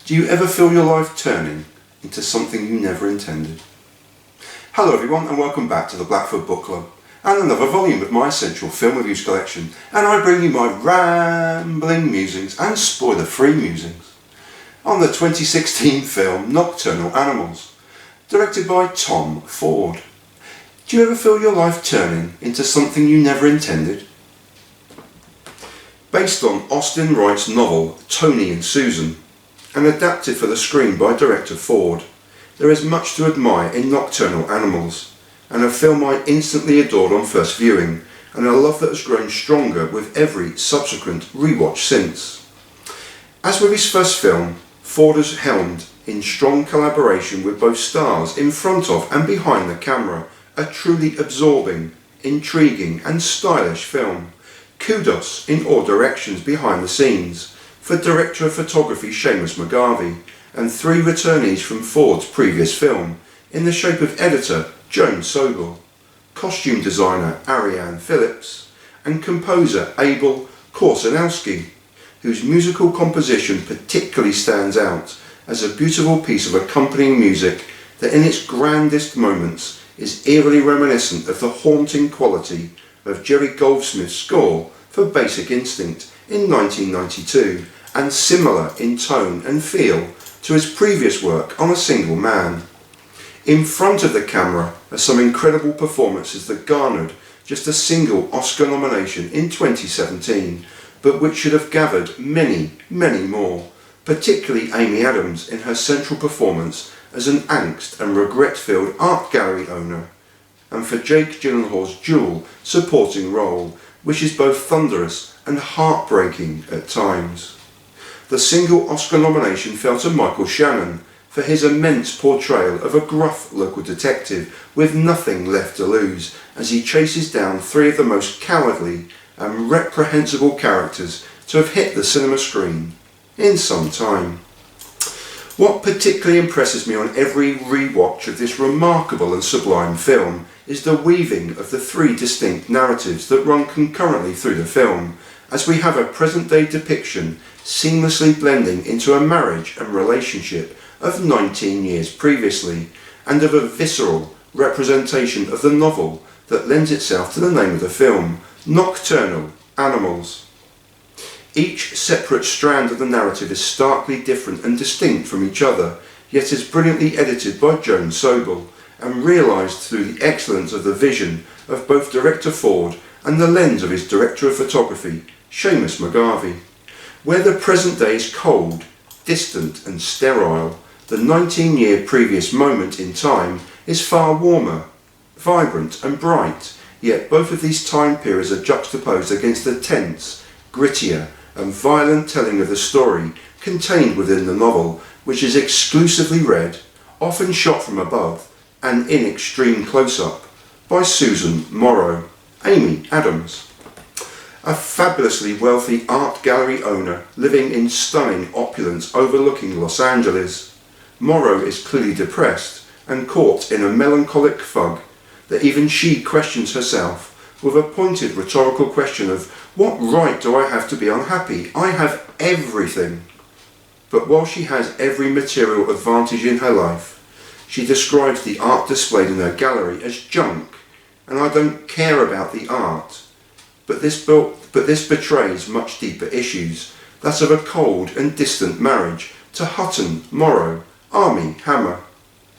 Do you ever feel your life turning into something you never intended? Hello everyone and welcome back to the Blackfoot Book Club and another volume of my essential film reviews collection, and I bring you my rambling musings and spoiler-free musings on the 2016 film Nocturnal Animals, directed by Tom Ford. Do you ever feel your life turning into something you never intended? Based on Austin Wright's novel Tony and Susan, and adapted for the screen by director Ford, there is much to admire in Nocturnal Animals, and a film I instantly adored on first viewing, and a love that has grown stronger with every subsequent rewatch since. As with his first film, Ford has helmed, in strong collaboration with both stars in front of and behind the camera, a truly absorbing, intriguing and stylish film. Kudos in all directions behind the scenes for director of photography Seamus McGarvey, and 3 returnees from Ford's previous film in the shape of Editor Joan Sobel, costume designer Arianne Phillips, and composer Abel Korzeniowski, whose musical composition particularly stands out as a beautiful piece of accompanying music that in its grandest moments is eerily reminiscent of the haunting quality of Jerry Goldsmith's score for Basic Instinct in 1992, and similar in tone and feel to his previous work on A Single Man. In front of the camera are some incredible performances that garnered just a single Oscar nomination in 2017, but which should have gathered many, many more, particularly Amy Adams in her central performance as an angst and regret-filled art gallery owner, and for Jake Gyllenhaal's dual supporting role, which is both thunderous and heartbreaking at times. The single Oscar nomination fell to Michael Shannon for his immense portrayal of a gruff local detective with nothing left to lose as he chases down 3 of the most cowardly and reprehensible characters to have hit the cinema screen in some time. What particularly impresses me on every rewatch of this remarkable and sublime film is the weaving of the 3 distinct narratives that run concurrently through the film, as we have a present-day depiction seamlessly blending into a marriage and relationship of 19 years previously, and of a visceral representation of the novel that lends itself to the name of the film, Nocturnal Animals. Each separate strand of the narrative is starkly different and distinct from each other, yet is brilliantly edited by Joan Sobel and realised through the excellence of the vision of both director Ford and the lens of his director of photography, Seamus McGarvey. Where the present day is cold, distant and sterile, the 19-year previous moment in time is far warmer, vibrant and bright, yet both of these time periods are juxtaposed against the tense, grittier and violent telling of the story contained within the novel, which is exclusively read, often shot from above and in extreme close-up, by Susan Morrow, Amy Adams. A fabulously wealthy art gallery owner living in stunning opulence overlooking Los Angeles, Morrow is clearly depressed and caught in a melancholic fug that even she questions herself with a pointed rhetorical question of, what right do I have to be unhappy? I have everything. But while she has every material advantage in her life, she describes the art displayed in her gallery as junk, and I don't care about the art. But this betrays much deeper issues, that of a cold and distant marriage to Hutton, Morrow, Armie Hammer,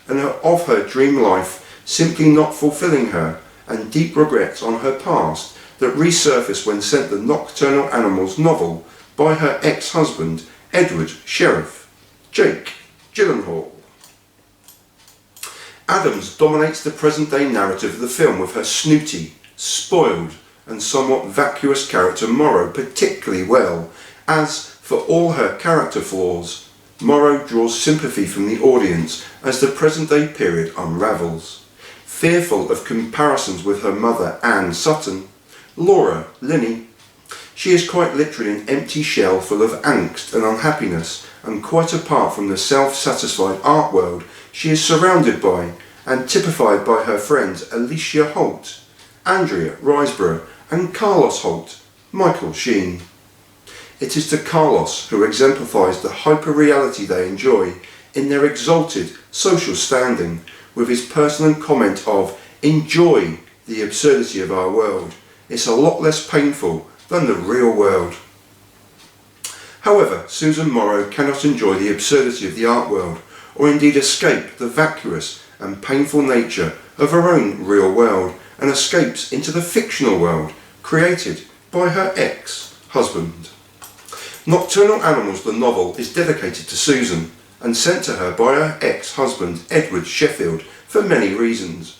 and of her dream life simply not fulfilling her, and deep regrets on her past that resurfaced when sent the Nocturnal Animals novel by her ex-husband, Edward Sheriff, Jake Gyllenhaal. Adams dominates the present-day narrative of the film with her snooty, spoiled and somewhat vacuous character Morrow particularly well, as, for all her character flaws, Morrow draws sympathy from the audience as the present-day period unravels. Fearful of comparisons with her mother Anne Sutton, Laura Linney, she is quite literally an empty shell full of angst and unhappiness, and quite apart from the self-satisfied art world she is surrounded by and typified by her friends Alicia Holt, Andrea Riseborough and Carlos Holt, Michael Sheen. It is to Carlos, who exemplifies the hyper-reality they enjoy in their exalted social standing, with his pertinent comment of, "Enjoy the absurdity of our world. It's a lot less painful than the real world." However, Susan Morrow cannot enjoy the absurdity of the art world, or indeed escape the vacuous and painful nature of her own real world, and escapes into the fictional world created by her ex-husband. Nocturnal Animals, the novel, is dedicated to Susan and sent to her by her ex-husband Edward Sheffield for many reasons.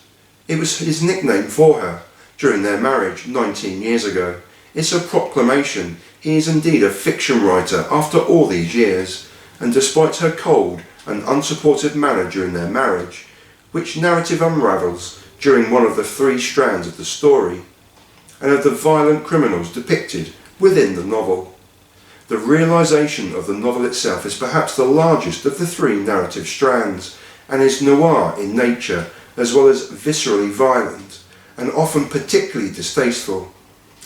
It was his nickname for her during their marriage 19 years ago. It's a proclamation he is indeed a fiction writer after all these years, and despite her cold and unsupportive manner during their marriage, which narrative unravels during one of the 3 strands of the story, and of the violent criminals depicted within the novel. The realisation of the novel itself is perhaps the largest of the 3 narrative strands, and is noir in nature as well as viscerally violent, and often particularly distasteful,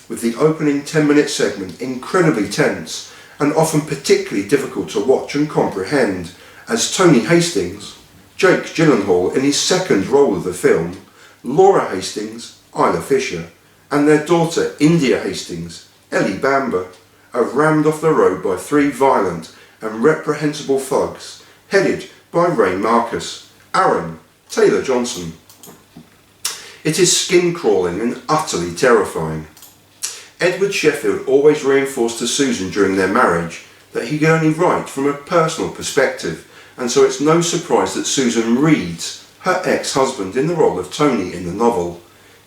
with the opening 10-minute segment incredibly tense and often particularly difficult to watch and comprehend, as Tony Hastings, Jake Gyllenhaal in his second role of the film, Laura Hastings, Isla Fisher, and their daughter India Hastings, Ellie Bamber, are rammed off the road by 3 violent and reprehensible thugs, headed by Ray Marcus, Aaron Taylor Johnson. It is skin-crawling and utterly terrifying. Edward Sheffield always reinforced to Susan during their marriage that he could only write from a personal perspective, and so it's no surprise that Susan reads her ex-husband in the role of Tony in the novel,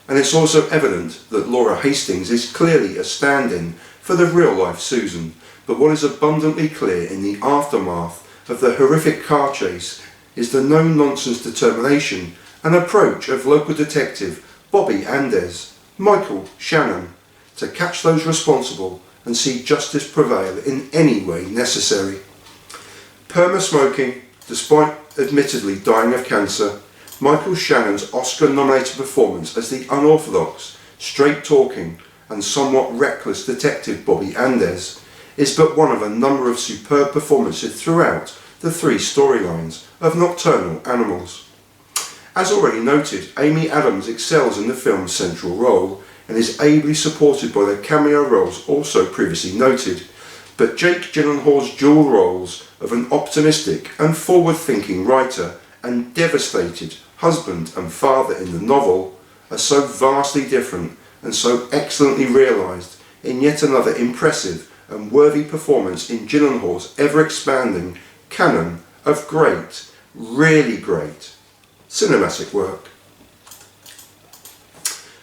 and it's also evident that Laura Hastings is clearly a stand-in for the real-life Susan, but what is abundantly clear in the aftermath of the horrific car chase is the no-nonsense determination and approach of local detective Bobby Andes, Michael Shannon, to catch those responsible and see justice prevail in any way necessary. Perma-smoking, despite admittedly dying of cancer, Michael Shannon's Oscar-nominated performance as the unorthodox, straight-talking and somewhat reckless detective Bobby Andes is but one of a number of superb performances throughout the 3 storylines of Nocturnal Animals. As already noted, Amy Adams excels in the film's central role and is ably supported by the cameo roles also previously noted, but Jake Gyllenhaal's dual roles of an optimistic and forward-thinking writer and devastated husband and father in the novel are so vastly different and so excellently realised in yet another impressive and worthy performance in Gyllenhaal's ever-expanding canon of great, really great, cinematic work.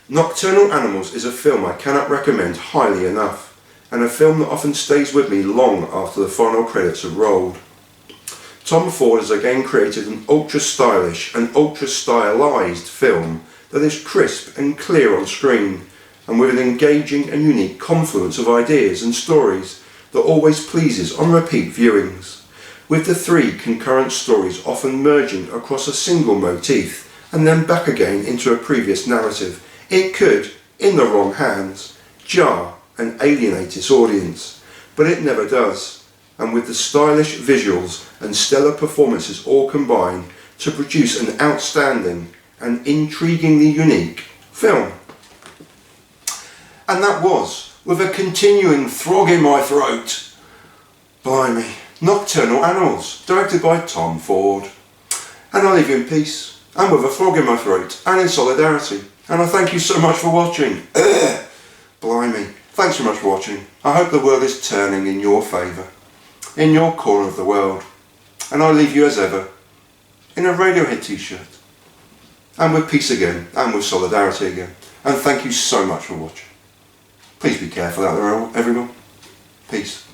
Nocturnal Animals is a film I cannot recommend highly enough, and a film that often stays with me long after the final credits have rolled. Tom Ford has again created an ultra-stylish and ultra-stylised film that is crisp and clear on screen, and with an engaging and unique confluence of ideas and stories that always pleases on repeat viewings, with the 3 concurrent stories often merging across a single motif and then back again into a previous narrative. It could, in the wrong hands, jar and alienate its audience, but it never does, and with the stylish visuals and stellar performances all combine to produce an outstanding and intriguingly unique film. And that was, with a continuing throg in my throat, blimey, Nocturnal Animals, directed by Tom Ford. And I leave you in peace, and with a frog in my throat, and in solidarity. And I thank you so much for watching. Blimey, thanks so much for watching. I hope the world is turning in your favour, in your corner of the world. And I leave you as ever, in a Radiohead t-shirt, and with peace again, and with solidarity again. And thank you so much for watching. Please be careful out there, everyone. Peace.